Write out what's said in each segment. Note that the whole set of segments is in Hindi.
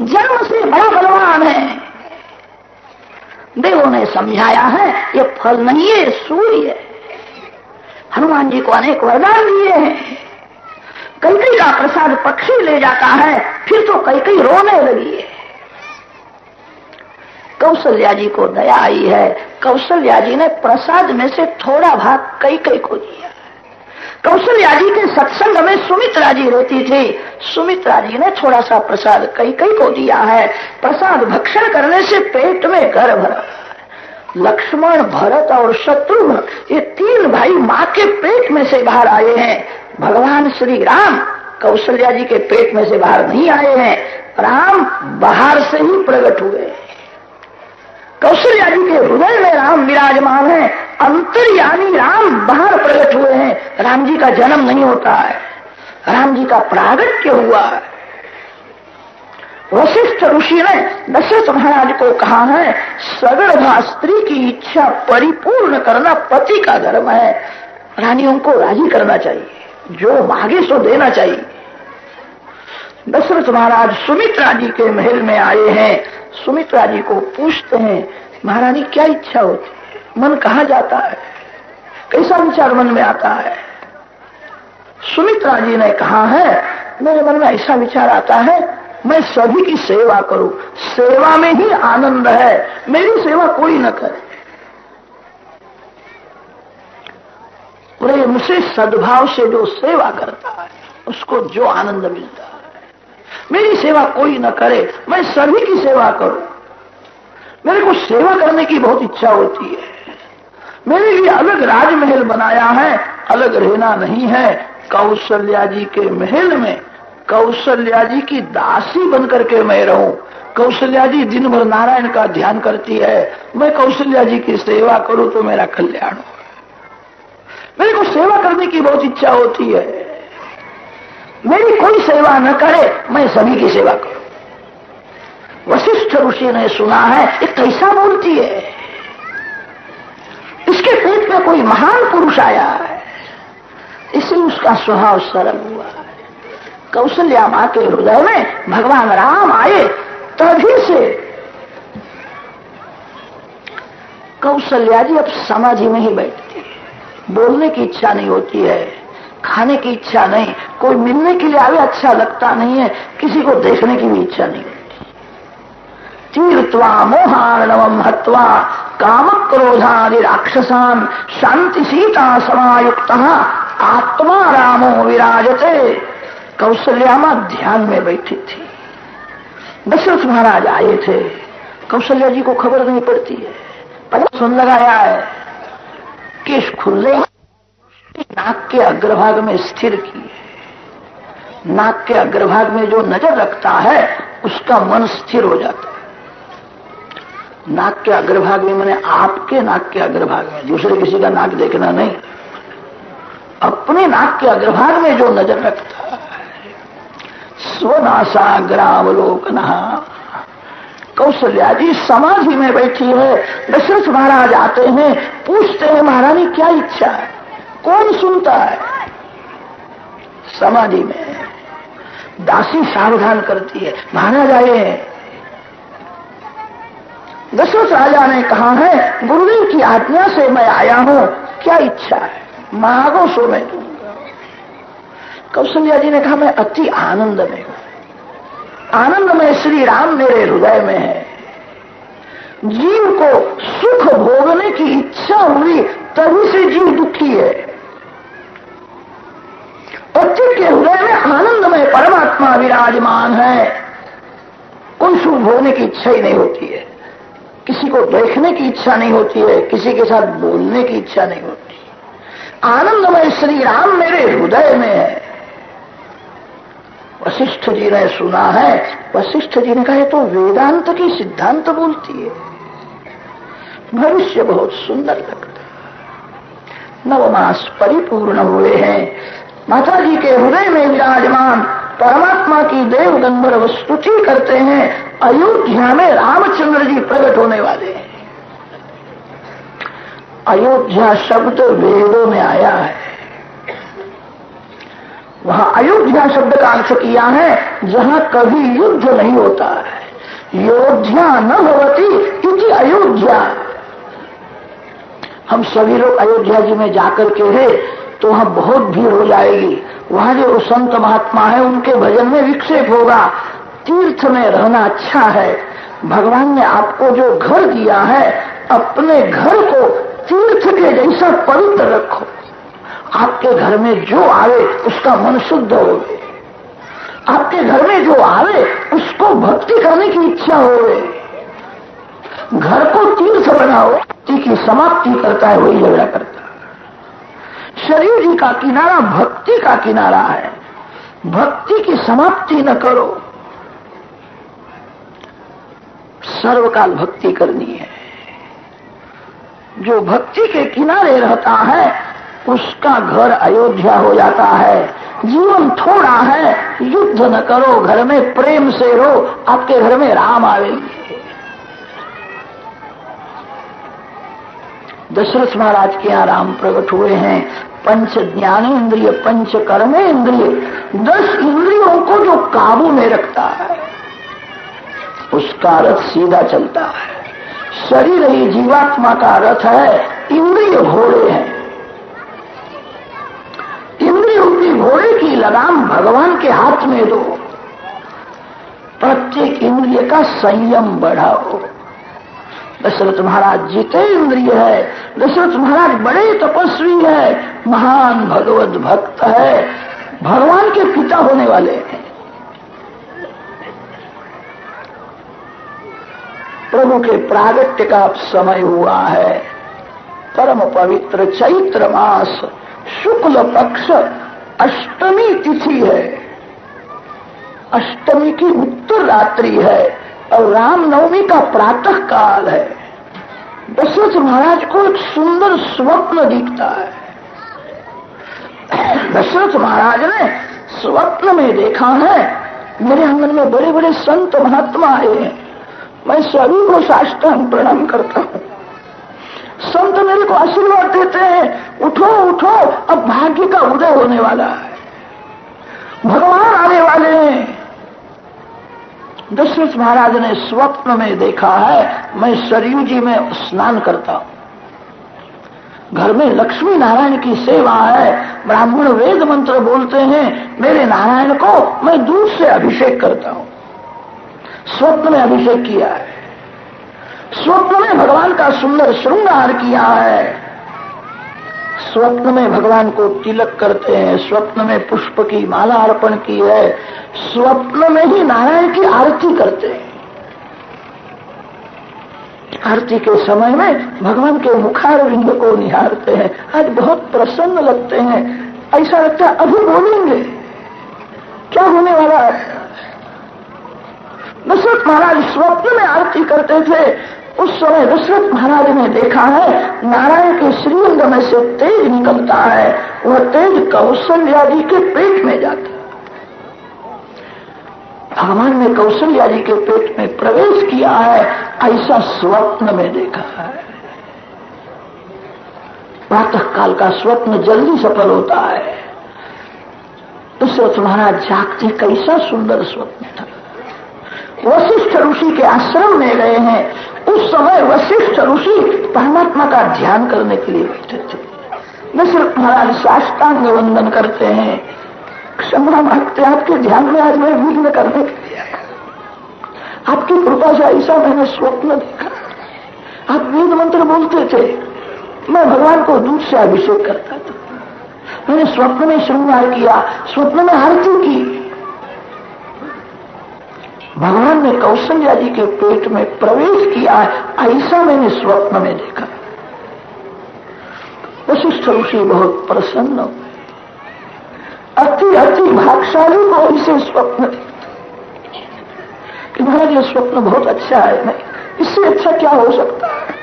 जन्म से बड़ा बलवान है। देवों ने समझाया है ये फल नहीं है, सूर्य है। हनुमान जी को अनेक वरदान दिए हैं। कैकई का प्रसाद पक्षी ले जाता है, फिर तो कैकई रोने लगी है। कौशल्या जी को दया आई है। कौशल्या जी ने प्रसाद में से थोड़ा भाग कैकई को दिया। कौशल्या जी के सत्संग में सुमित्रा जी रहती थी। सुमित्रा जी ने थोड़ा सा प्रसाद कैकई को दिया है। प्रसाद भक्षण करने से पेट में घर भरा। लक्ष्मण, भरत और शत्रुघ्न ये तीन भाई माँ के पेट में से बाहर आए हैं। भगवान श्री राम कौशल्या जी के पेट में से बाहर नहीं आए हैं। राम बाहर से ही प्रकट हुए। कौशल्या जी के हृदय में राम विराजमान है। अंतर्यामी राम बाहर प्रकट हुए हैं। राम जी का जन्म नहीं होता है, राम जी का प्रागट्य हुआ है। वशिष्ठ ऋषि ने दशरथ महाराज को कहा है, सगर्भा स्त्री की इच्छा परिपूर्ण करना पति का धर्म है। रानियों को राजी करना चाहिए, जो मांगे सो देना चाहिए। दशरथ महाराज सुमित्रा जी के महल में आए हैं। सुमित्रा जी को पूछते हैं, महारानी क्या इच्छा होती है? मन कहाँ जाता है? कैसा विचार मन में आता है? सुमित्रा जी ने कहा है, मेरे मन में ऐसा विचार आता है मैं सभी की सेवा करूं। सेवा में ही आनंद है, मेरी सेवा कोई न करे। प्रेम से सद्भाव से जो सेवा करता है उसको जो आनंद मिलता है। मेरी सेवा कोई न करे, मैं सभी की सेवा करूं। मेरे को सेवा करने की बहुत इच्छा होती है। मेरे लिए अलग राजमहल बनाया है, अलग रहना नहीं है। कौशल्या जी के महल में कौशल्या जी की दासी बनकर के मैं रहूं। कौशल्या जी दिन भर नारायण का ध्यान करती है, मैं कौशल्या जी की सेवा करूं तो मेरा कल्याण हो। मेरे को सेवा करने की बहुत इच्छा होती है। मेरी कोई सेवा न करे, मैं सभी की सेवा करूं। वशिष्ठ ऋषि ने सुना है ये कैसा बोलती है, इसके पेट में कोई महान पुरुष आया है, इसलिए उसका स्वभाव सरल हुआ है। कौशल्या मां के हृदय में भगवान राम आए, तभी से कौशल्या जी अब समाधि में ही बैठती है। बोलने की इच्छा नहीं होती है, खाने की इच्छा नहीं, कोई मिलने के लिए आवे अच्छा लगता नहीं है, किसी को देखने की भी इच्छा नहीं होती। तीर्थवा मोहार्णवम हत्वा काम क्रोधादि राक्षसान शांति सीता समायुक्त आत्मा रामो विराजते। कौशल्या मां ध्यान में बैठी थी। दशरथ महाराज आए थे। कौशल्या जी को खबर नहीं पड़ती है। पहले सुन लगाया है, केश खुले, नाक के अग्रभाग में स्थिर की है। नाक के अग्रभाग में जो नजर रखता है उसका मन स्थिर हो जाता है। नाक के अग्रभाग में मैंने आपके नाक के अग्रभाग में, दूसरे किसी का नाक देखना नहीं, अपने नाक के अग्रभाग में जो नजर रखता है। स्वनासाग्रावलोकन। कौशल्या जी समाधि में बैठी है। दशरथ महाराज आते हैं, पूछते हैं महारानी क्या इच्छा है? कौन सुनता है? समाधि में दासी सावधान करती है, महाराज आए हैं। दशरथ राजा ने कहा है, गुरुदेव की आज्ञा से मैं आया हूं, क्या इच्छा है? मांगो सो मैं दूंगा। कौशल्या जी ने कहा मैं अति आनंद में हूं, आनंद में श्री राम मेरे हृदय में है। जीव को सुख भोगने की इच्छा हुई तभी से जीव दुखी है। पति के हृदय में आनंद में परमात्मा विराजमान है। कोई सुख भोगने की इच्छा ही नहीं होती है, किसी को देखने की इच्छा नहीं होती है, किसी के साथ बोलने की इच्छा नहीं होती। आनंदमय श्री राम मेरे हृदय में है। वशिष्ठ जी ने सुना है। वशिष्ठ जी ने कहा तो वेदांत की सिद्धांत बोलती है, भविष्य बहुत सुंदर लगता है। 9 मास परिपूर्ण हुए हैं। माता जी के हृदय में विराजमान परमात्मा की देव गंधर्व स्तुति करते हैं। अयोध्या में रामचंद्र जी प्रकट होने वाले हैं। अयोध्या शब्द वेदों में आया है। वहां अयोध्या शब्द का अर्थ किया है जहां कभी युद्ध नहीं होता है। योध्या न भवती इति अयोध्या। हम सभी लोग अयोध्या जी में जाकर के है तो वहां बहुत भीड़ हो जाएगी। वहां जो संत महात्मा है उनके भजन में विक्षेप होगा। तीर्थ में रहना अच्छा है। भगवान ने आपको जो घर दिया है अपने घर को तीर्थ के जैसा पवित्र रखो। आपके घर में जो आवे उसका मन शुद्ध हो। आपके घर में जो आवे उसको भक्ति करने की इच्छा हो। घर को तीर्थ बनाओ। भक्ति की समाप्ति करता है वही झगड़ा करता है। शरीर जी का किनारा भक्ति का किनारा है। भक्ति की समाप्ति न करो। सर्वकाल भक्ति करनी है। जो भक्ति के किनारे रहता है उसका घर अयोध्या हो जाता है। जीवन थोड़ा है, युद्ध न करो, घर में प्रेम से रहो, आपके घर में राम आवेंगे। दशरथ महाराज के यहाँ राम प्रकट हुए हैं। पंच ज्ञानेन्द्रिय, पंच कर्मेंद्रिय, 10 इंद्रियों को जो काबू में रखता है उसका रथ सीधा चलता है। शरीर ही जीवात्मा का रथ है, इंद्रिय घोड़े हैं। इंद्रियों की घोड़े की लगाम भगवान के हाथ में दो। प्रत्येक इंद्रिय का संयम बढ़ाओ। दशरथ महाराज जितेंद्रिय है। दशरथ महाराज बड़े तपस्वी है, महान भगवत भक्त है, भगवान के पिता होने वाले हैं। प्रभु के प्रागट्य का समय हुआ है। परम पवित्र चैत्र मास शुक्ल पक्ष अष्टमी तिथि है। अष्टमी की उत्तर रात्रि है और रामनवमी का प्रातः काल है। दशरथ महाराज को एक सुंदर स्वप्न दिखता है। दशरथ महाराज ने स्वप्न में देखा है मेरे आंगन में बड़े बड़े संत महात्मा आए हैं। मैं सभी को साष्टांग प्रणाम करता हूँ। संत मेरे को आशीर्वाद देते हैं, उठो उठो, अब भाग्य का उदय होने वाला है, भगवान आने वाले हैं। दशरथ महाराज ने स्वप्न में देखा है मैं सरयू जी में स्नान करता हूं। घर में लक्ष्मी नारायण की सेवा है। ब्राह्मण वेद मंत्र बोलते हैं। मेरे नारायण को मैं दूध से अभिषेक करता हूं। स्वप्न में अभिषेक किया है। स्वप्न में भगवान का सुंदर श्रृंगार किया है। स्वप्न में भगवान को तिलक करते हैं। स्वप्न में पुष्प की माला अर्पण की है। स्वप्न में ही नारायण की आरती करते हैं। आरती के समय में भगवान के मुखारविंद को निहारते हैं। आज बहुत प्रसन्न लगते हैं। ऐसा लगता है अभी बोलेंगे, क्या होने वाला है। दशरथ महाराज स्वप्न में आरती करते थे। उस समय दशरथ महाराज ने देखा है नारायण के श्रीअंग में से तेज निकलता है। वह तेज कौशल्या जी के पेट में जाता है। भगवान ने कौशल्या जी के पेट में प्रवेश किया है, ऐसा स्वप्न में देखा है। प्रातः काल का स्वप्न जल्दी सफल होता है। दशरथ महाराज जागते, कैसा सुंदर स्वप्न था। वशिष्ठ ऋषि के आश्रम में गए हैं। उस समय वशिष्ठ ऋषि परमात्मा का ध्यान करने के लिए बैठे थे। दशरथ महाराज साष्टांग वंदन करते हैं, क्षमा मांगते, आपके ध्यान में आज मैं विघ्न करने के लिए आया। आपकी कृपा से ऐसा मैंने स्वप्न देखा। आप वेद मंत्र बोलते थे, मैं भगवान को दूध से अभिषेक करता था। मैंने स्वप्न में श्रृंगार किया, स्वप्न में आरती की। भगवान ने कौशल्या जी के पेट में प्रवेश किया है, ऐसा मैंने स्वप्न में देखा। वशिष्ठ ऋषि बहुत प्रसन्न हुए। अति अति भाग्यशाली को इसे स्वप्न देखते कि महाराज ये स्वप्न बहुत अच्छा है, नहीं इससे अच्छा क्या हो सकता है,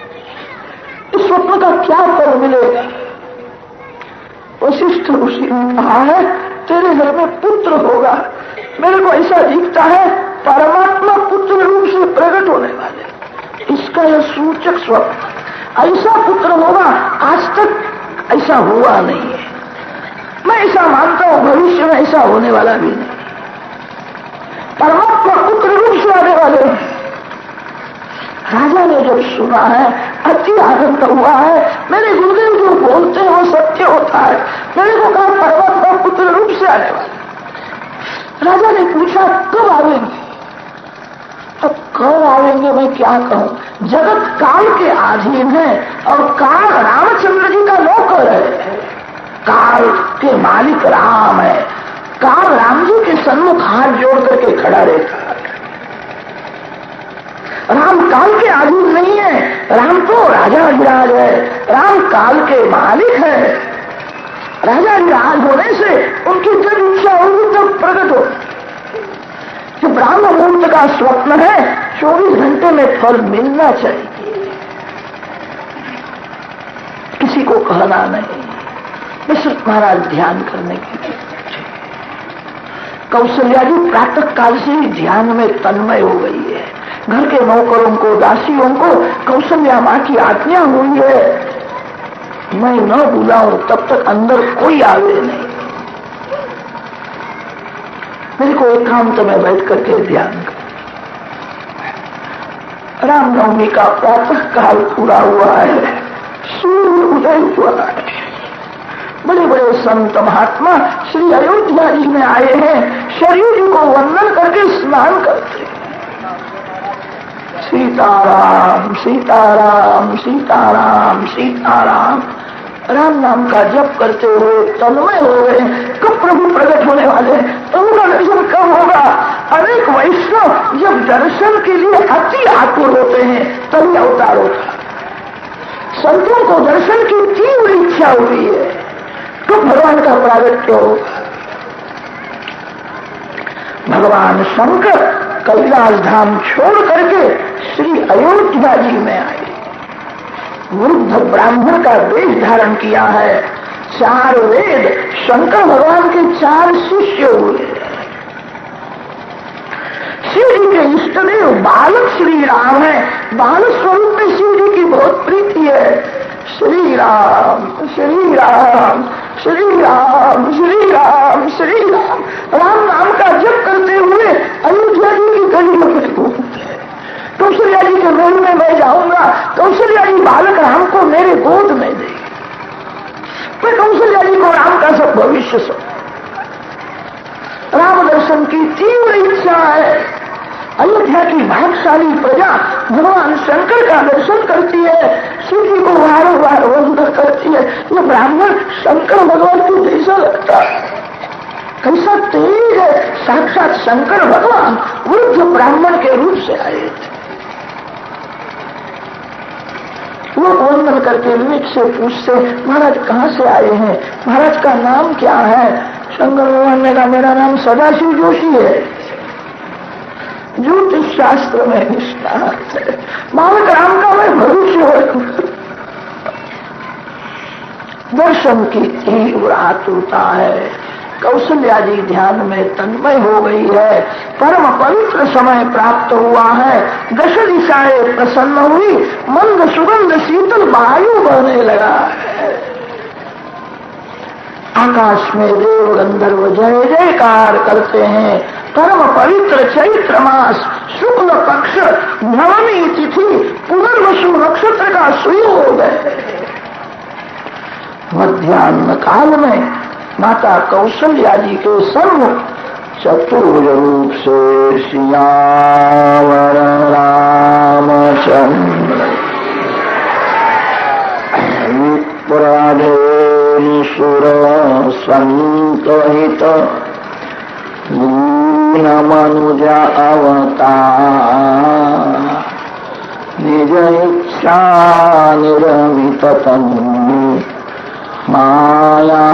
इस स्वप्न का क्या फल मिलेगा। वशिष्ठ ऋषि ने कहा है तेरे घर में पुत्र होगा। मेरे को ऐसा दिखता है परमात्मा पुत्र रूप से प्रकट होने वाले। इसका यह सूचक स्वप्न, ऐसा पुत्र होगा, आज तक ऐसा हुआ नहीं है। मैं ऐसा मानता हूं भविष्य में ऐसा होने वाला भी नहीं। परमात्मा पुत्र रूप से आने वाले हैं। राजा ने जब सुना है अति आनंद हुआ है। मेरे गुरुदेव जो बोलते हैं वो सत्य होता है। मेरे को कहा परमात्मा पुत्र रूप से आने वाले। राजा ने पूछा कब आवेंगे? अब कब आवेंगे मैं क्या कहूं। जगत काल के अधीन है और काल रामचंद्र जी का नौकर है। काल के मालिक राम है। काल राम जी के सन्मुख हाथ जोड़ करके खड़ा रहता है। राम काल के अधीन नहीं है। राम तो राजा विराज है। राम काल के मालिक है। राजा विराज होने से उनकी जब इच्छा होगी तब प्रकट हो। जो ब्राह्म मुहूर्त का स्वप्न है 24 घंटे में फल मिलना चाहिए। किसी को कहना नहीं। दशरथ महाराज ध्यान करने के लिए कौशल्या जी प्रातः काल से ही ध्यान में तन्मय हो गई है। घर के नौकरों को दासियों को कौशल्या मां की आज्ञा हुई है मैं न बुलाऊं तब तक अंदर कोई आवे नहीं। मेरे को एकांत में बैठ करके ध्यान कर। रामनवमी का प्रातः काल पूरा हुआ है। सूर्य उदय हुआ है। बड़े बड़े संत महात्मा श्री अयोध्या जी में आए हैं। शरीर जी को वंदन करके स्नान करते हैं। सीताराम सीताराम सीताराम सीताराम राम नाम का जप करते हुए तन्मय हो गए। कब प्रभु प्रकट होने वाले? प्रभु का दर्शन कब होगा? अनेक वैष्णव जब दर्शन के लिए अति आतुर होते हैं तभी अवतार होता। संतों को दर्शन की तीव्र इच्छा हुई है तो भगवान का प्रागट्य होगा। भगवान शंकर कैलाश धाम छोड़ करके श्री अयोध्या जी में आए। वृद्ध ब्राह्मण का वेश धारण किया है। 4 वेद शंकर भगवान के 4 शिष्य हुए। शिव जी के इष्टदेव बालक श्री राम है। बालक स्वरूप में शिव जी की बहुत प्रीति है। श्री राम श्री राम श्री राम श्री राम श्री राम राम नाम का जप करते हुए अयोध्या जी की गलियों में घूमते हैं। कौशल्या जी के महल में मैं जाऊंगा। कौशल्या जी बालक राम को मेरे गोद में देगी। मैं कौशल्या जी को राम का सब भविष्य सब राम दर्शन की तीव्र इच्छा है। अयोध्या की भाग्यशाली प्रजा भगवान शंकर का दर्शन करती है। शिव जी को बार वंदन करती है। ये ब्राह्मण शंकर भगवान को जैसा लगता है। कैसा तेज है। साक्षात शंकर भगवान वृद्ध ब्राह्मण के रूप से आए थे। वो वंदन करके विवेक से पूछते महाराज कहाँ से आए हैं? महाराज का नाम क्या है? शंकर भगवान ने कहा मेरा नाम सदाशिव जोशी है। ज्योतिष शास्त्र में निष्णात है। बालक राम का मैं भविष्य हो। दर्शन की तीव्र आतुरता है। कौशल्या जी ध्यान में तन्मय हो गई है। परम पवित्र समय प्राप्त हुआ है। 10 दिशाएं प्रसन्न हुई। मंद सुगंध शीतल वायु बहने लगा है। आकाश में देव गंधर्व जय जयकार करते हैं। परम पवित्र चैत्र मास शुक्ल पक्ष नवमी तिथि पुनर्वसु नक्षत्र का सुयोग है। मध्याह्न काल में माता कौशल्या जी के सम्मुख चतुर्भुज रूप से सियावर रामचंद्र विप्राधेनु सुर संकहित दीन मनुजा अवतार निज इच्छा निरमित तनु माया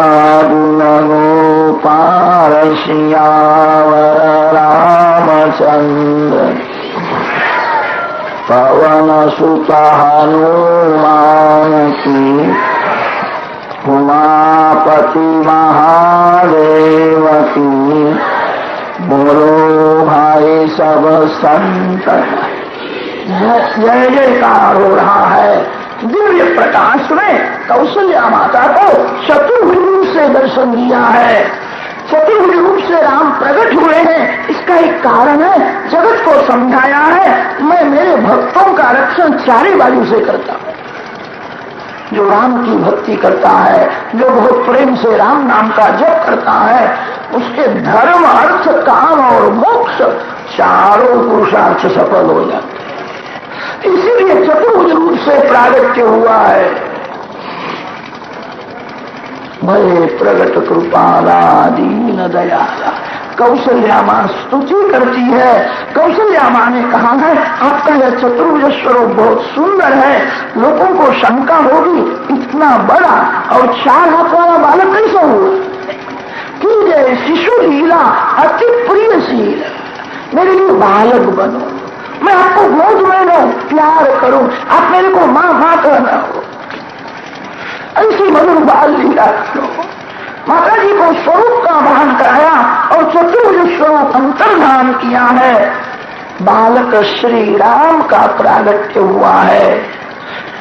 गोपाल सियावर रामचंद्र पवन सुत हनुमान की उमापति महादेव की बोलो भाई सब संत। जय जयकार हो रहा है। दिव्य प्रकाश में कौशल्या माता को चतुर्भुज रूप से दर्शन दिया है। चतुर्भुज रूप से राम प्रकट हुए हैं। इसका एक कारण है, जगत को समझाया है मैं मेरे भक्तों का रक्षण चारे बाजू से करता हूं। जो राम की भक्ति करता है, जो बहुत प्रेम से राम नाम का जप करता है, उसके धर्म अर्थ काम और मोक्ष चारों पुरुषार्थ सफल हो जाते हैं। इसीलिए चतुर्भुज रूप से प्रागट्य हुआ है। भय प्रगट कृपाला दीन दयाला। कौशल्या मां स्तुति करती है। कौशल्या मां ने कहा है आपका यह चतुर्भुज स्वरूप बहुत सुंदर है। लोगों को शंका होगी इतना बड़ा और 4 हाथ वाला बालक कैसा हुआ? कि जय शिशु लीला अति प्रिय शील, मेरे लिए बालक बनो, मैं आपको गोद में लूं, प्यार करूं, आप मेरे को मां कहना हो, ऐसी मधुर बाल लीला करो। माता जी को स्वरूप का भान कराया और चतुर्भुज स्वरूप अंतर्धान किया है। बालक श्री राम का प्रागट्य हुआ है।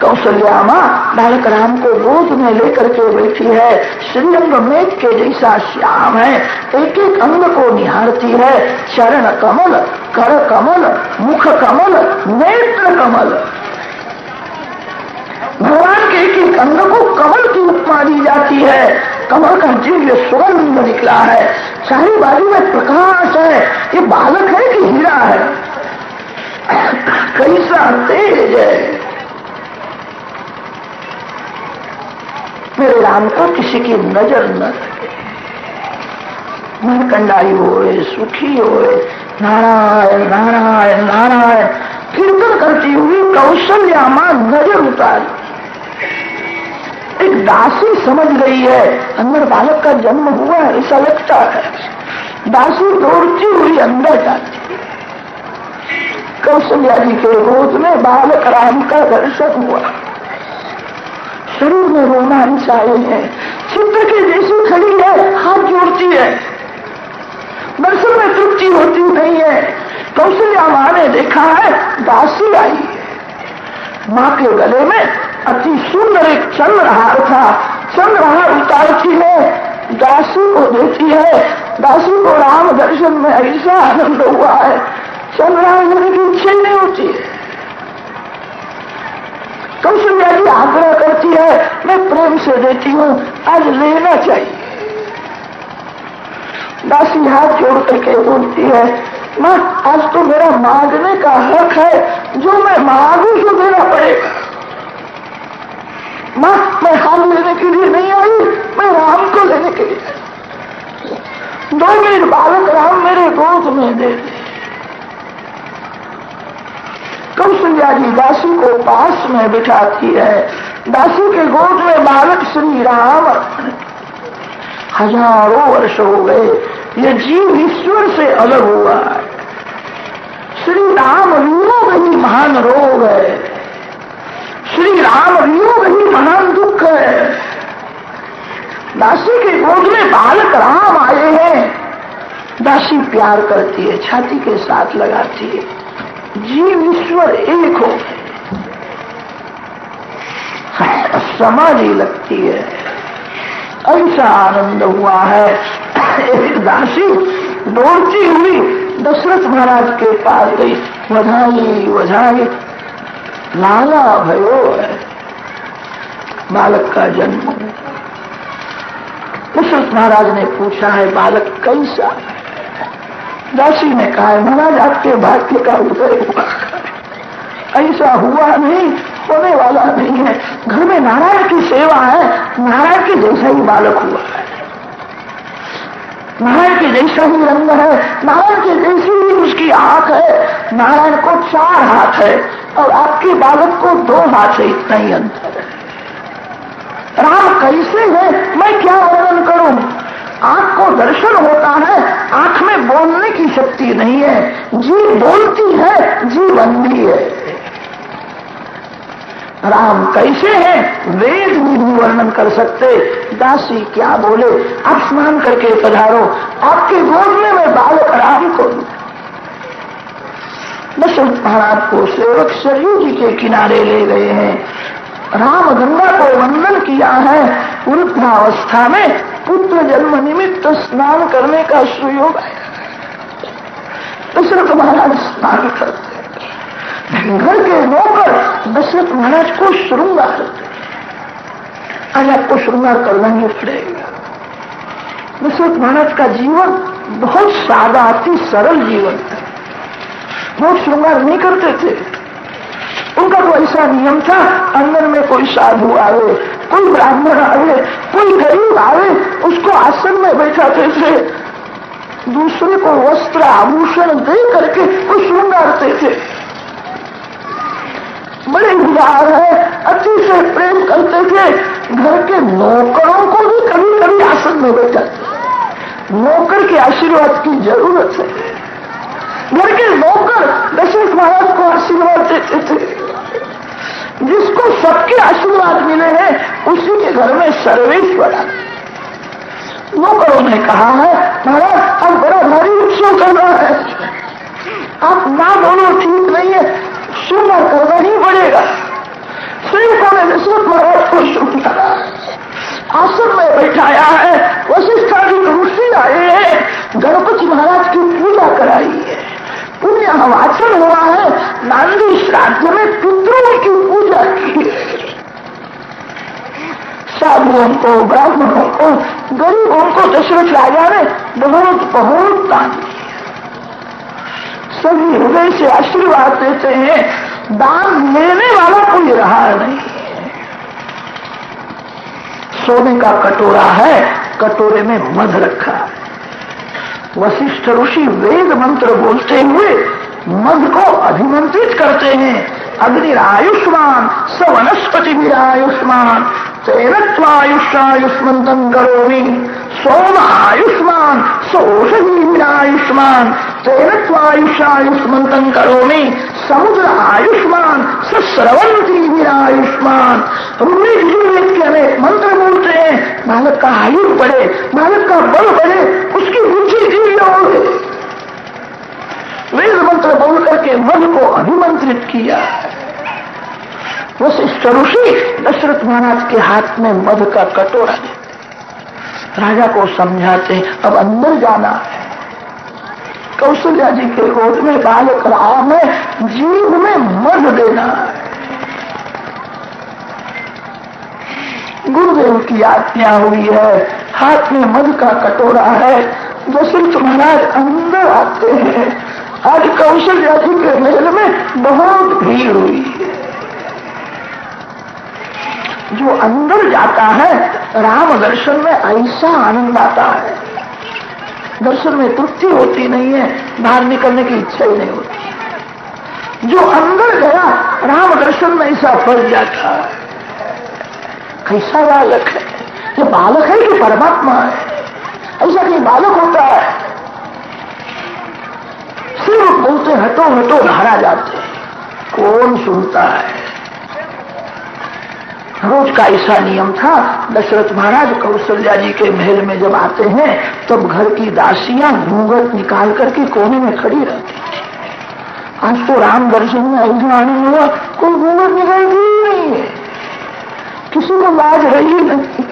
कौशल्या मां बालक राम को गोद में लेकर के बैठी है। श्रीअंग मेघ के जैसा श्याम है, एक एक अंग को निहारती है। चरण कमल, कर कमल, मुख कमल, नेत्र कमल। भगवान के एक एक अंग को कमल की उपमा दी जाती है। कमल का दिव्य सुगंध निकला है, चारी बाजू में प्रकाश है। ये बालक है कि हीरा है? कैसा तेज है। मेरे राम को किसी की नजर न लगे, मन कंडाई होए, सुखी होए, नारायण नारायण नारायण कीर्तन करती हुई कौशल्या मां नजर उतारी। एक दासी समझ गई है अंदर बालक का जन्म हुआ है, ऐसा लगता है। दासी दौड़ती हुई अंदर जाती है। कौशल्या जी के गोद में बालक राम का दर्शन हुआ। शरीर में रोमांच आए हैं, चित्र के जैसी खड़ी है, हाथ जोड़ती है। दर्शन में तृप्ति होती नहीं है। कौशल्या मां ने देखा है दासी आई है। मां के गले में अति सुंदर एक चंद्रहार था। चंद्रहार उतारती है, दासी को देती है। दासी को राम दर्शन में ऐसा आनंद हुआ है, चंद्रहार लेने की इच्छा नहीं होती है। कौशल्या जी आग्रह करती है मैं प्रेम से देती हूँ, आज लेना चाहिए। दासी हाथ जोड़ करके बोलती है माँ आज तो मेरा मांगने का हक है, जो मैं मांगू तो देना पड़ेगा। माँ मैं हाथ लेने के लिए नहीं आई, मैं राम को लेने के लिए आई। 2 मिनट बालक राम मेरे गोद में दे दे। कौशल्या जी दासी को पास में बिठाती है। दासी के गोद में बालक श्री राम। हजारों वर्ष हो गए, ये जीव ईश्वर से अलग हुआ है। श्री राम वियोग ही महान रोग है, श्री राम वियोग ही महान दुख है। दासी के गोद में बालक राम आए हैं। दासी प्यार करती है, छाती के साथ लगाती है। जीव ईश्वर एक हो, समाधि लगती है। ऐसा आनंद हुआ है। एक दासी दौड़ती हुई दशरथ महाराज के पास गई, बधाई बधाई, लाला भयो है, बालक का जन्म। दशरथ महाराज ने पूछा है बालक कैसा है? दासी ने कहा महाराज आपके भाग्य का उदय हुआ, ऐसा हुआ नहीं, होने वाला नहीं है। घर में नारायण की सेवा है, नारायण के जैसा ही बालक हुआ है, नारायण के जैसा ही रंग है, नारायण के जैसी ही उसकी आंख है। नारायण को 4 हाथ है और आपके बालक को 2 हाथ है, इतना ही अंतर है। राम कैसे है मैं क्या वर्णन करूं? आंख को दर्शन होता है, आंख में बोलने की शक्ति नहीं है। जीव बोलती है, जीव अंधी है। राम कैसे हैं वेद में भी वर्णन कर सकते। दासी क्या बोले, आप स्नान करके पधारो, आपके गोद में मैं बालक राम को दूं। दशरथ महाराज को सेवक सरयू जी के किनारे ले गए हैं। राम गंगा को वंदन किया है। वृद्धावस्था में पुत्र जन्म निमित्त स्नान करने का सुयोग आया। दशरथ महाराज स्नान करते, घर के नौकर दशरथ महाराज को श्रृंगार करते। आज आपको श्रृंगार करना ही पड़ेगा। दशरथ महाराज का जीवन बहुत सादा, अति सरल जीवन था। बहुत श्रृंगार नहीं करते थे। उनका तो ऐसा नियम था, अंदर में कोई साधु आवे, कोई ब्राह्मण आवे, कोई गरीब आवे, उसको आसन में बैठाते थे, दूसरे को वस्त्र आभूषण दे करके वो श्रृंगारते थे। बड़े उदार है, अति से प्रेम करते थे। घर के नौकरों को भी कभी कभी आसन में बैठाते। नौकर के आशीर्वाद की जरूरत है। घर के नौकर दशरथ महाराज को आशीर्वाद देते थे। जिसको सबके आशीर्वाद मिले हैं उसी के घर में सर्वेश्वर। नौकरों ने कहा है, महाराज अब बड़ा भारी उत्सव करना है, आप ना बोलो ठीक नहीं है, श्रृंगार करना ही पड़ेगा। सेवकों ने दशरथ महाराज को श्रृंगारा, आसन में बैठाया है। वशिष्ठादि ऋषि आए हैं, गणपति महाराज की पूजा कराई है, पुण्य वाचन हुआ है, नांदी श्राद्ध में पितरों की पूजा की है। साधुओं को, ब्राह्मणों को, गरीबों को दशरथ राजा ने बहुत बहुत दान दिया। सभी हृदय से आशीर्वाद देते हैं। दान लेने वाला कोई रहा नहीं। सोने का कटोरा है, कटोरे में मध रखा है। वशिष्ठ ऋषि वेद मंत्र बोलते हुए मध को अभिमंत्रित करते हैं। अग्निरायुष्मान स वनस्पति आयुष्मान तेनत्वायुष्मायुष्मंतं करोमि। सोम आयुष्मान स औषधि आयुष्मान तेनत्वायुष्मायुष्मंतं करोमि। समुद्र आयुष्मान स स्रवंती आयुष्मान। ऋग्वेद के अनेक मंत्र बोलते हैं, बालक का आयु बढ़े, बालक का बल बढ़े, उसकी बुद्धि दिव्य हो। वेद मंत्र बोल करके मध को अभिमंत्रित किया। वशिष्ठ ऋषि दशरथ महाराज के हाथ में मध का कटोरा दे, राजा को समझाते अब अंदर जाना है। कौशल्या जी के गोद में बालक राम है, जीभ में मध देना है। गुरुदेव की आज्ञा हुई है, हाथ में मध का कटोरा है। दशरथ महाराज अंदर आते हैं। आज कौशल्या जी के महल में बहुत भीड़ हुई है। जो अंदर जाता है राम दर्शन में ऐसा आनंद आता है, दर्शन में तृप्ति होती नहीं है, बाहर निकलने की इच्छा ही नहीं होती। जो अंदर गया राम दर्शन में ऐसा फल जाता है। कैसा बालक है ये? बालक है कि परमात्मा है? ऐसा नहीं बालक होता है। सिर्फ बोलते हटो हटो धारा जाते, कौन सुनता है? रोज का ऐसा नियम था। दशरथ महाराज कौशल्या जी के महल में जब आते हैं तब घर की दासियां घूंघट निकाल करके कोने में खड़ी रहती। आज तो राम दर्शन में ऐसा आनंद हुआ, कोई घूंघट निकालती ही नहीं है, किसी को लाज रही नहीं।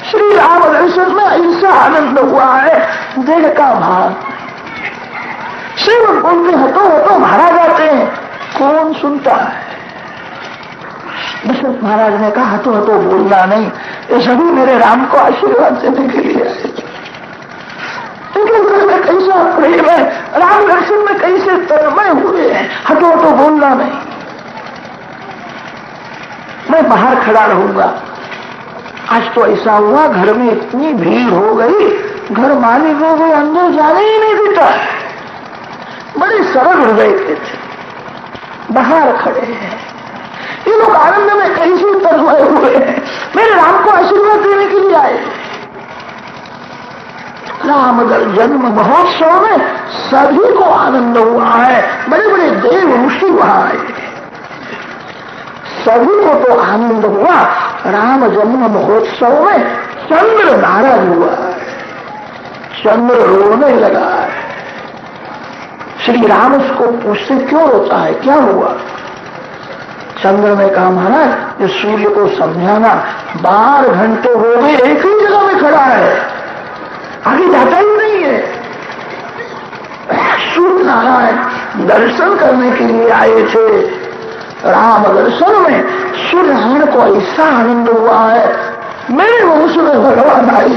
श्री राम दर्शन में ऐसा आनंद हुआ है, देह का भाव। श्रीमद बोलते हटो हटो मारा जाते हैं, कौन सुनता है? दशरथ महाराज ने कहा हटो हटो बोलना नहीं, ये सभी मेरे राम को आशीर्वाद देने के लिए आए। में कैसा प्रेम है, राम दर्शन में कैसे तन्मय हुए हैं, हटो हटो बोलना नहीं। मैं बाहर खड़ा रहूंगा। आज तो ऐसा हुआ, घर में इतनी भीड़ हो गई, घर मालिक हो गए, अंदर जाने ही नहीं देता। बड़े सरल हृदय के थे, बाहर खड़े हैं। ये लोग आनंद में कैसे तन्मय हुए हैं, मेरे राम को आशीर्वाद देने के लिए आए। राम जन्म महोत्सव में सभी को आनंद हुआ है। बड़े बड़े देव ऋषि वहां आए, सभी को तो आनंद हुआ। राम जन्म महोत्सव में चंद्र नाराज हुआ है, चंद्र रोने लगा है। श्री राम उसको पूछते क्यों रोता है, क्या हुआ? चंद्र ने कहा महाराज ये सूर्य को समझाना, 12 घंटे हो गए एक ही जगह में खड़ा है, आगे जाता ही नहीं है। सूर्य नारायण दर्शन करने के लिए आए थे। राम दर्शन में सूर्य नारायण को ऐसा आनंद हुआ है, मेरे वंश में भगवान आए।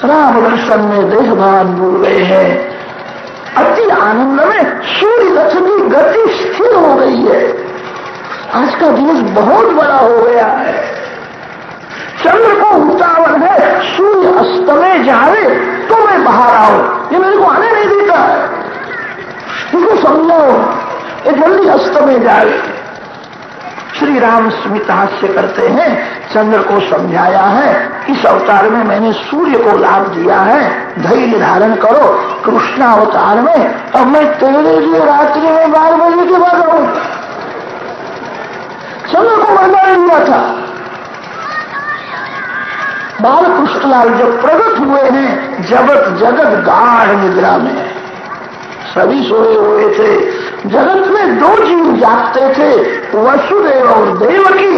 राम दर्शन में देह भान भूल गए हैं। अति आनंद में सूर्य रथ की गति स्थिर हो गई है। आज का दिवस बहुत बड़ा हो गया है। चंद्र को उतावल है, सूर्य अस्त में जाए तो मैं बाहर आऊं, ये मेरे को आने नहीं देता है। इसको समझाओ, ये जल्दी अस्त में जाए। श्री राम स्मित हास्य करते हैं, चंद्र को समझाया है, इस अवतार में मैंने सूर्य को लाभ दिया है, धैर्य धारण करो। कृष्ण अवतार में अब मैं तेरे लिए रात्रि में 12 बजे के बाद आऊंगा। चंद्र को वरदान दिया था। बाल कृष्णलाल जब प्रकट हुए हैं, जगत गाढ़ निद्रा में, सभी सोए हुए थे। जगत में 2 जीव जागते थे, वसुदेव और देवकी।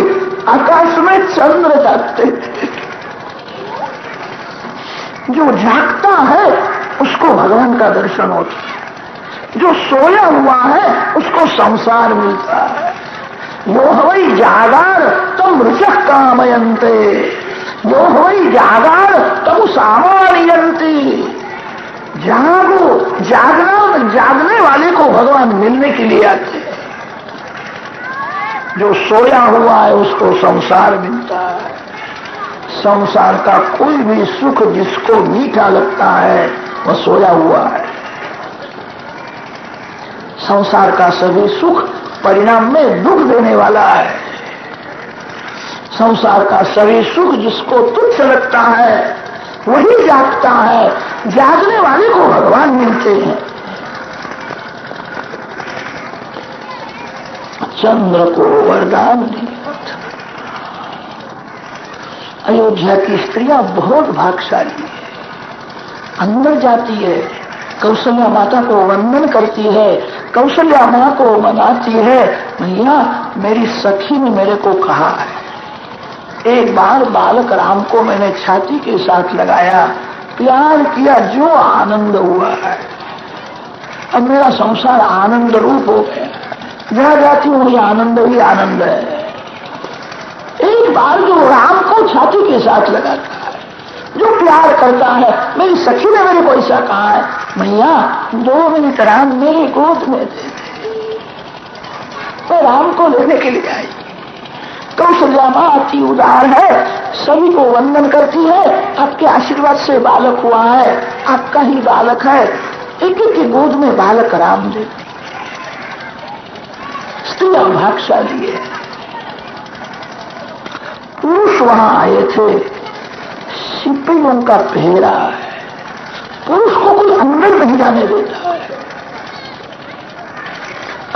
आकाश में चंद्र जागते थे। जो जागता है उसको भगवान का दर्शन होता है, जो सोया हुआ है उसको संसार मिलता है। यो हवई जागार तम ऋचक कामयन्ते, यो हवई जागार तम सामान्यन्ति। जागो, जागने वाले को भगवान मिलने के लिए आते हैं। जो सोया हुआ है उसको संसार मिलता है। संसार का कोई भी सुख जिसको मीठा लगता है वह सोया हुआ है। संसार का सभी सुख परिणाम में दुख देने वाला है। संसार का सभी सुख जिसको तुच्छ लगता है वही जागता है। जागने वाले को भगवान मिलते हैं। चंद्र को वरदान दिया। अयोध्या की स्त्रियां बहुत भाग्यशाली है। अंदर जाती है, कौशल्या माता को वंदन करती है, कौशल्या मां को मनाती है। भैया मेरी सखी ने मेरे को कहा है, एक बार बालक राम को मैंने छाती के साथ लगाया, प्यार किया, जो आनंद हुआ है। अब मेरा संसार आनंद रूप हो गया। जहां जाती हूं मुझे आनंद ही आनंद है। एक बार जो राम को छाती के साथ लगाता है, जो प्यार करता है, मेरी सखी ने मेरे को ऐसा कहा है, भैया 2 मिनट राम मेरी गोद में दे दे। मैं राम को लेने के लिए आई। कौशल्या मां अति उदार है, सभी को वंदन करती है। आपके आशीर्वाद से बालक हुआ है, आपका ही बालक है। एक एक की गोद में बालक राम देती। स्त्रियां भाग्यशाली है। पुरुष वहां आए थे, सिपाहियों का पहरा है। पुरुष को कोई अंदर नहीं जाने देता है।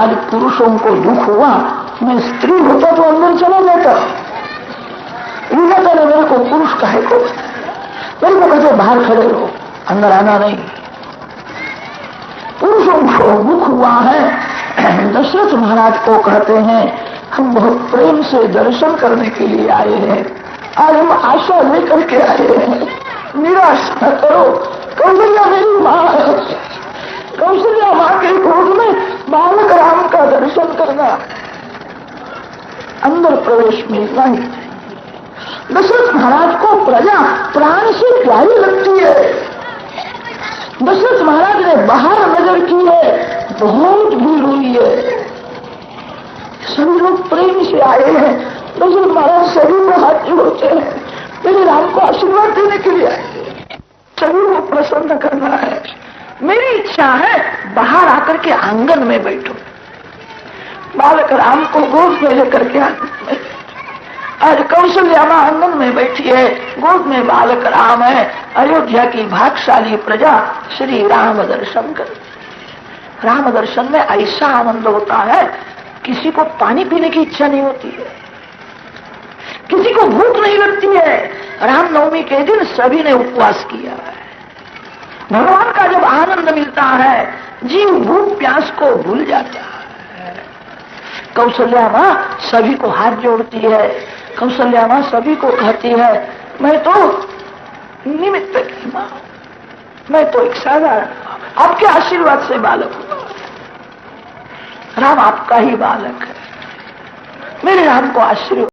आज पुरुषों को दुख हुआ, मैं स्त्री होता तो अंदर चला जाता। विधाता ने मेरे को पुरुष काहे को बनाया, मेरे को कहते बाहर खड़े रहो, अंदर आना नहीं। पुरुषों को दुख हुआ है। दशरथ महाराज को कहते हैं, हम बहुत प्रेम से दर्शन करने के लिए आए हैं। आज हम आशा लेकर के आए हैं, निराश न करो। कौशल्या मेरी माँ है, कौशल्या माँ के गोद में बालक राम का दर्शन करना, अंदर प्रवेश मिलना ही चाहिए। दशरथ महाराज को प्रजा प्राण से प्यारी लगती है। दशरथ महाराज ने बाहर नजर की है, बहुत भीड़ हुई है, सभी लोग प्रेम से आए हैं। दशरथ महाराज सभी को हाथ जोड़ते हैं, मेरे राम को आशीर्वाद देने के लिए आए हैं, सभी को प्रसन्न करना है। मेरी इच्छा है बाहर आकर के आंगन में बैठो, बालक राम को गोद में लेकर के आंगन में। आज कौशल्या मां आंगन में बैठी है, गोद में बालक राम है। अयोध्या की भाग्यशाली प्रजा श्री राम दर्शन कर। राम दर्शन में ऐसा आनंद होता है, किसी को पानी पीने की इच्छा नहीं होती है, किसी को भूख नहीं लगती है। रामनवमी के दिन सभी ने उपवास किया है। भगवान का जब आनंद मिलता है, जीव भूख प्यास को भूल जाता है। कौशल्या माँ सभी को हाथ जोड़ती है, कौशल्या माँ सभी को कहती है मैं तो निमित्त की माँ, मैं तो एक साधारण आपके आशीर्वाद से बालक हूँ। राम आपका ही बालक है, मेरे राम को आशीर्वाद